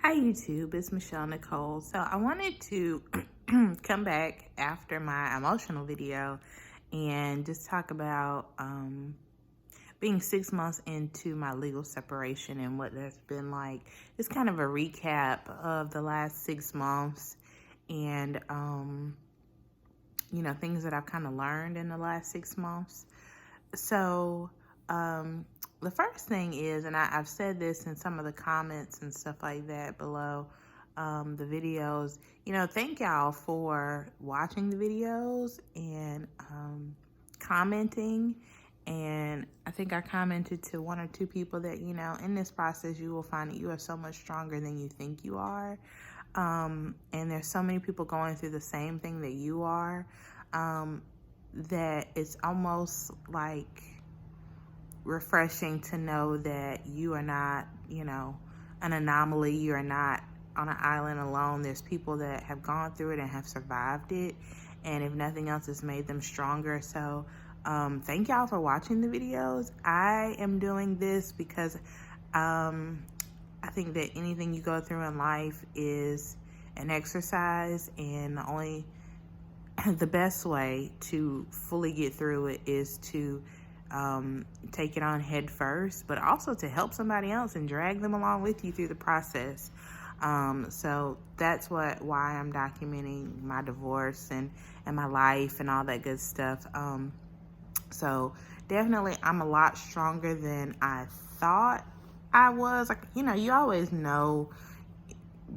Hi YouTube, it's Michelle Nicole. So I wanted to come back after my emotional video and just talk about being 6 months into my legal separation and what that's been like. It's kind of a recap of the last 6 months and things that I've kind of learned in the last 6 months. So the first thing is, and I've said this in some of the comments and stuff like that below the videos, thank y'all for watching the videos and commenting. And I think I commented to one or two people that, in this process, you will find that you are so much stronger than you think you are. And there's so many people going through the same thing that you are, that it's almost like refreshing to know that you are not, an anomaly. You are not on an island alone. There's people that have gone through it and have survived it. And if nothing else, it's made them stronger. So thank y'all for watching the videos. I am doing this because I think that anything you go through in life is an exercise, and the best way to fully get through it is to take it on head first, but also to help somebody else and drag them along with you through the process. So that's why I'm documenting my divorce and my life and all that good stuff. So definitely I'm a lot stronger than I thought I was. Like, you always know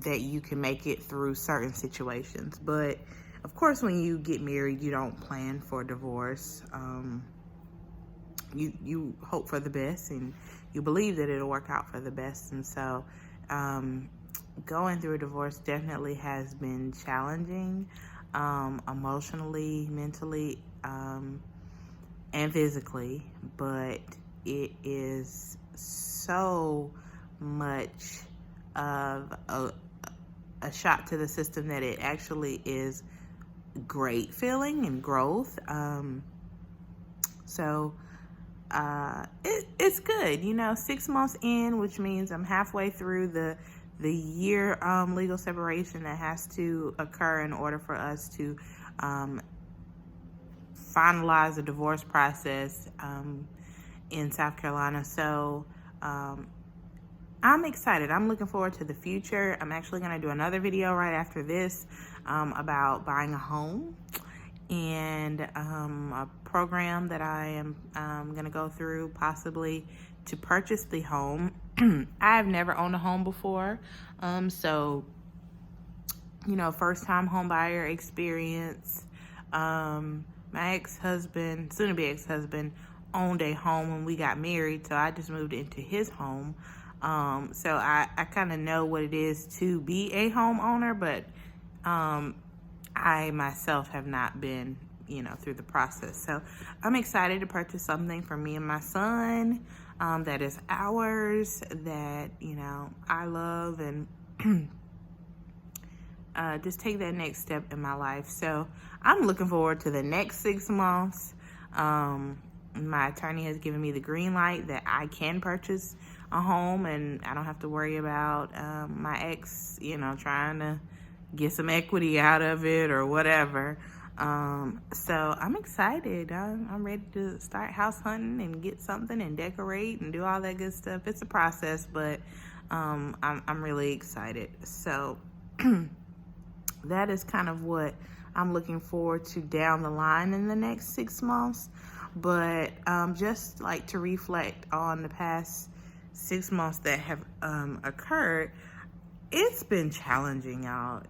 that you can make it through certain situations, but of course when you get married, you don't plan for divorce. You hope for the best and you believe that it'll work out for the best. And so going through a divorce definitely has been challenging, emotionally, mentally, and physically, but it is so much of a shock to the system that it actually is great feeling and growth. It's good. 6 months in, which means I'm halfway through the year legal separation that has to occur in order for us to finalize the divorce process in South Carolina. So I'm excited. I'm looking forward to the future. I'm actually going to do another video right after this about buying a home, and a program that I am going to go through possibly to purchase the home. I've never owned a home before, so first time home buyer experience. My ex-husband, soon to be ex-husband, owned a home when we got married, so I just moved into his home. So I kind of know what it is to be a homeowner, but I myself have not been, through the process. So I'm excited to purchase something for me and my son that is ours, that, I love, and just take that next step in my life. So I'm looking forward to the next 6 months. My attorney has given me the green light that I can purchase a home, and I don't have to worry about my ex, trying to get some equity out of it or whatever. So I'm excited. I'm ready to start house hunting and get something and decorate and do all that good stuff. It's a process, but I'm really excited. So that is kind of what I'm looking forward to down the line in the next 6 months. But just like to reflect on the past 6 months that have occurred, it's been challenging, y'all.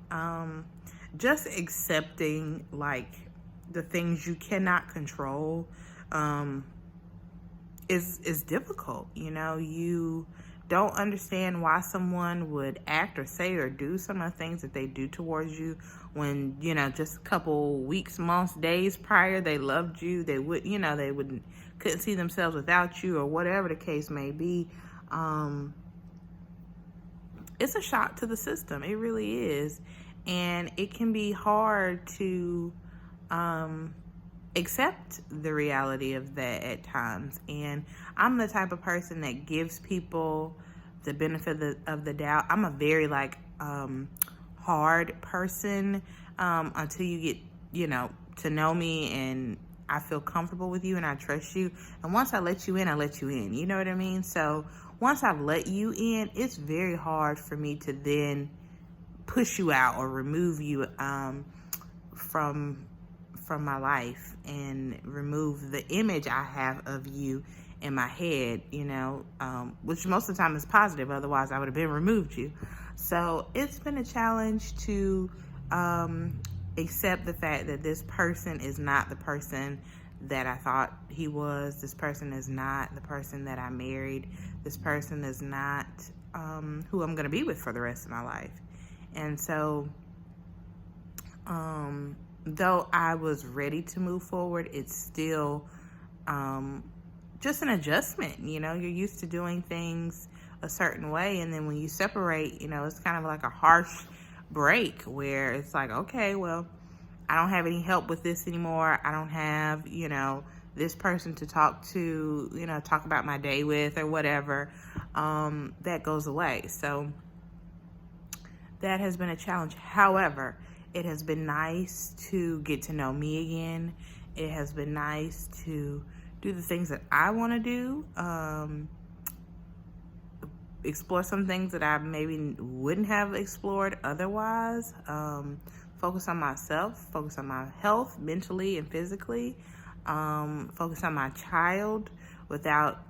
Just accepting like the things you cannot control is difficult. You don't understand why someone would act or say or do some of the things that they do towards you when, just a couple weeks, months, days prior, they loved you. They would, couldn't see themselves without you, or whatever the case may be. It's a shock to the system. It really is. And it can be hard to accept the reality of that at times. And I'm the type of person that gives people the benefit of the doubt. I'm a very like hard person until you get, you know, to know me and I feel comfortable with you and I trust you. And once I let you in, I let you in. You know what I mean? So once I've let you in, it's very hard for me to then push you out or remove you from my life and remove the image I have of you in my head, you know, which most of the time is positive. Otherwise, I would have been removed you. So it's been a challenge to accept the fact that this person is not the person that I thought he was. This person is not the person that I married. This person is not who I'm going to be with for the rest of my life. And so, though I was ready to move forward, it's still just an adjustment. You know, you're used to doing things a certain way, and then when you separate, you know, it's kind of like a harsh break where it's like, okay, well, I don't have any help with this anymore. I don't have, you know, this person to talk to, you know, talk about my day with or whatever. That goes away. So that has been a challenge. However, it has been nice to get to know me again. It has been nice to do the things that I want to do. Explore some things that I maybe wouldn't have explored otherwise. Focus on myself, focus on my health mentally and physically. Focus on my child without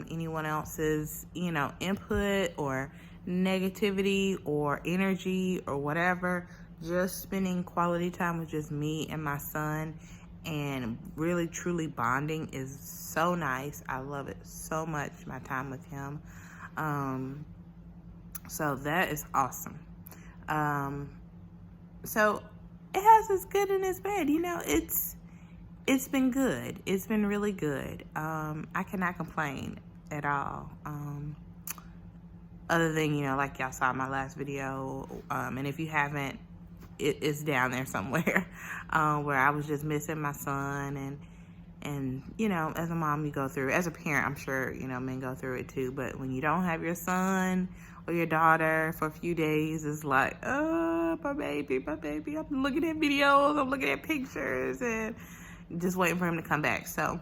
anyone else's, you know, input or negativity or energy or whatever. Just spending quality time with just me and my son and really truly bonding is so nice. I love it so much, my time with him. So that is awesome. So it has its good and its bad. You know, it's been good. It's been really good. I cannot complain at all. Other than, you know, like y'all saw in my last video, and if you haven't, it's down there somewhere, where I was just missing my son, and you know, as a mom, you go through, as a parent, I'm sure, you know, men go through it too, but when you don't have your son or your daughter for a few days, it's like, oh, my baby, I'm looking at videos, I'm looking at pictures, and just waiting for him to come back. So,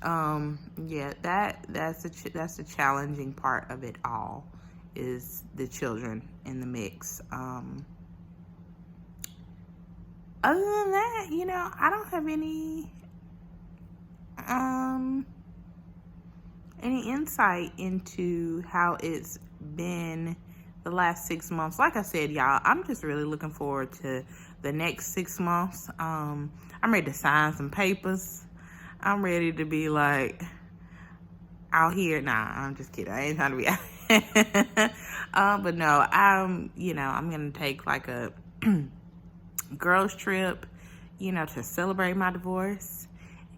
yeah, that's the challenging part of it all, is the children in the mix. Other than that, you know, I don't have any insight into how it's been the last 6 months. Like I said, y'all, I'm just really looking forward to the next 6 months. I'm ready to sign some papers. I'm ready to be like out here. Nah, I'm just kidding. I ain't trying to be out. But no, you know, I'm gonna take like a girls trip, you know, to celebrate my divorce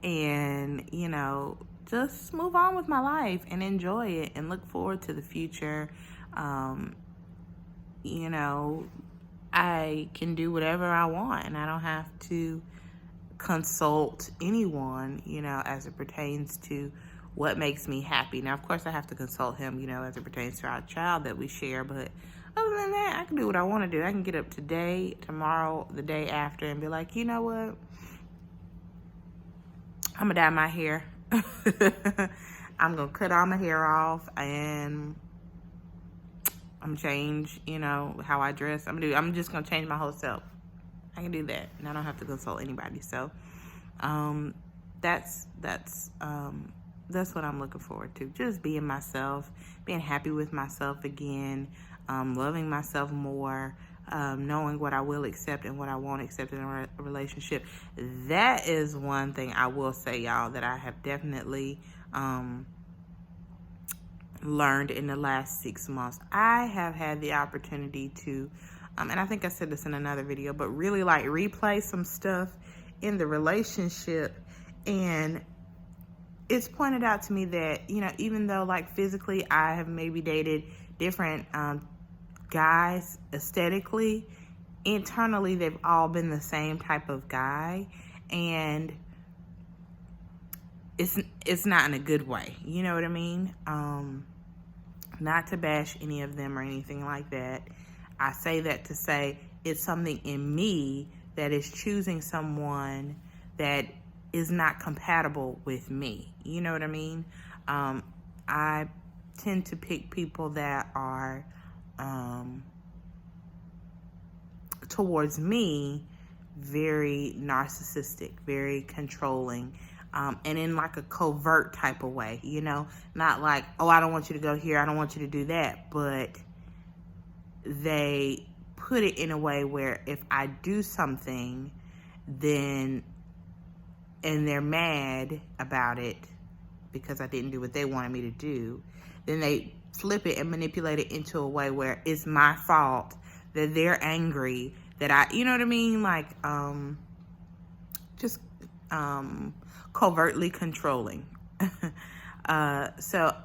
and, you know, just move on with my life and enjoy it and look forward to the future. You know, I can do whatever I want and I don't have to consult anyone, you know, as it pertains to what makes me happy. Now, of course, I have to consult him, you know, as it pertains to our child that we share, but other than that, I can do what I want to do. I can get up today, tomorrow, the day after, and be like, you know what? I'm going to dye my hair. I'm going to cut all my hair off, and I'm going to change, you know, how I dress. I'm just going to change my whole self. I can do that, and I don't have to consult anybody. So, that's what I'm looking forward to. Just being myself, being happy with myself again, loving myself more, knowing what I will accept and what I won't accept in a relationship. That is one thing I will say, y'all, that I have definitely learned in the last 6 months. I have had the opportunity to, and I think I said this in another video, but really like replay some stuff in the relationship, and it's pointed out to me that, you know, even though like physically I have maybe dated different guys aesthetically, internally they've all been the same type of guy, and it's not in a good way, you know what I mean? Not to bash any of them or anything like that. I say that to say it's something in me that is choosing someone that is not compatible with me. You know what I mean? I tend to pick people that are towards me very narcissistic, very controlling, and in like a covert type of way, you know, not like, oh, I don't want you to go here, I don't want you to do that, but they put it in a way where if I do something, then, and they're mad about it because I didn't do what they wanted me to do, then they flip it and manipulate it into a way where it's my fault, that they're angry, that I, you know what I mean? Like, just covertly controlling. So,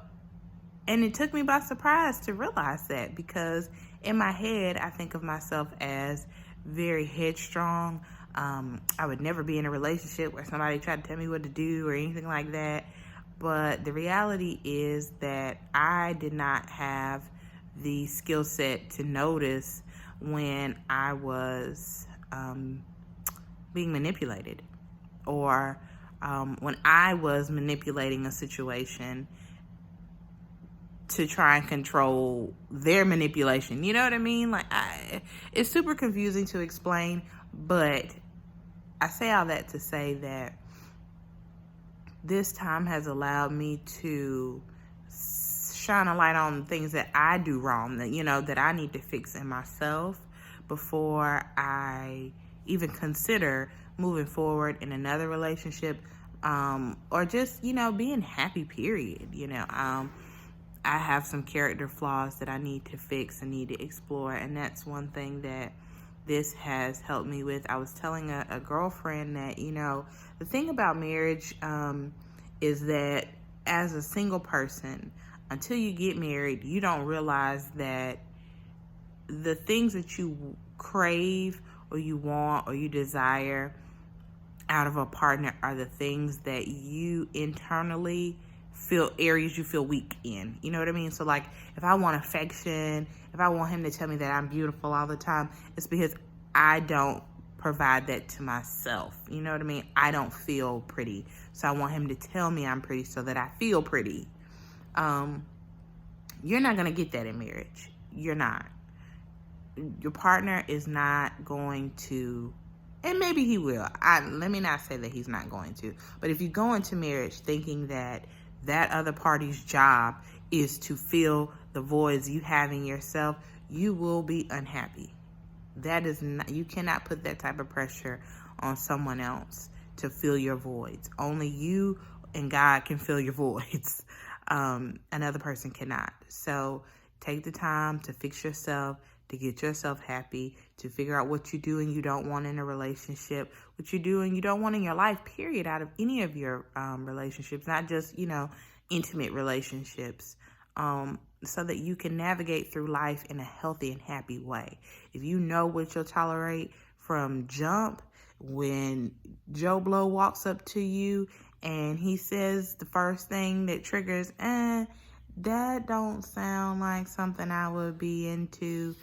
and it took me by surprise to realize that, because in my head, I think of myself as very headstrong. I would never be in a relationship where somebody tried to tell me what to do or anything like that. But the reality is that I did not have the skill set to notice when I was being manipulated, or when I was manipulating a situation to try and control their manipulation. You know what I mean? Like, it's super confusing to explain, but I say all that to say that this time has allowed me to shine a light on things that I do wrong, that, you know, that I need to fix in myself before I even consider moving forward in another relationship, or just, you know, being happy, period. You know, I have some character flaws that I need to fix and need to explore, and that's one thing that this has helped me with. I was telling a girlfriend that, you know, the thing about marriage is that as a single person, until you get married, you don't realize that the things that you crave or you want or you desire out of a partner are the things that you internally feel, areas you feel weak in. You know what I mean? So like, if I want affection, if I want him to tell me that I'm beautiful all the time, it's because I don't provide that to myself. You know what I mean? I don't feel pretty. So I want him to tell me I'm pretty so that I feel pretty. You're not going to get that in marriage. You're not. Your partner is not going to, and maybe he will. Let me not say that he's not going to. But if you go into marriage thinking that that other party's job is to fill the voids you have in yourself, you will be unhappy. That is not, you cannot put that type of pressure on someone else to fill your voids. Only you and God can fill your voids. Another person cannot. So take the time to fix yourself, to get yourself happy, to figure out what you do and you don't want in a relationship, what you do and you don't want in your life, period, out of any of your relationships, not just, you know, intimate relationships, so that you can navigate through life in a healthy and happy way. If you know what you'll tolerate from jump, when Joe Blow walks up to you and he says the first thing that triggers, that don't sound like something I would be into,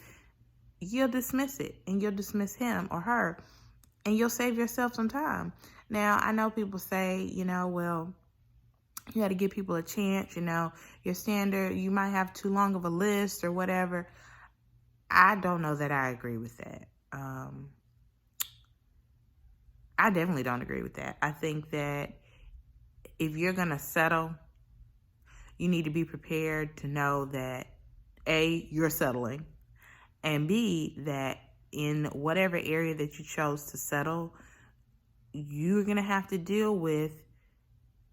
you'll dismiss it and you'll dismiss him or her and you'll save yourself some time. Now, I know people say, you know, well, you got to give people a chance, you know, your standard, you might have too long of a list or whatever. I don't know that I agree with that. I definitely don't agree with that. I think that if you're going to settle, you need to be prepared to know that A, you're settling, and B, that in whatever area that you chose to settle, you're going to have to deal with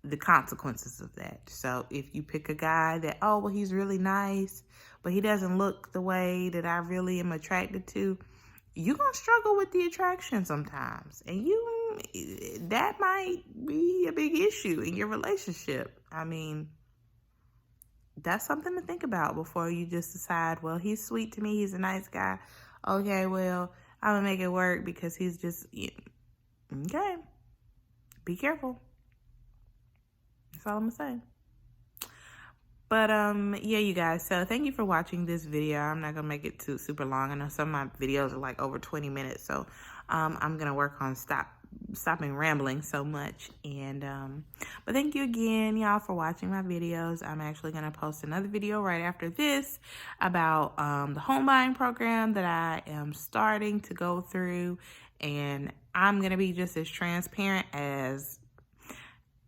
the consequences of that. So if you pick a guy that, oh, well, he's really nice, but he doesn't look the way that I really am attracted to, you're going to struggle with the attraction sometimes. And that might be a big issue in your relationship. I mean, that's something to think about before you just decide, well, he's sweet to me, he's a nice guy. Okay, well, I'm going to make it work because he's just, okay. Be careful. That's all I'm going to say. But yeah, you guys, so thank you for watching this video. I'm not gonna make it too super long. I know some of my videos are like over 20 minutes, so I'm gonna work on stopping rambling so much. And but thank you again, y'all, for watching my videos. I'm actually gonna post another video right after this about the home buying program that I am starting to go through, and I'm gonna be just as transparent as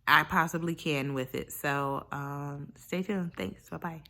I possibly can with it. So stay tuned. Thanks. Bye-bye.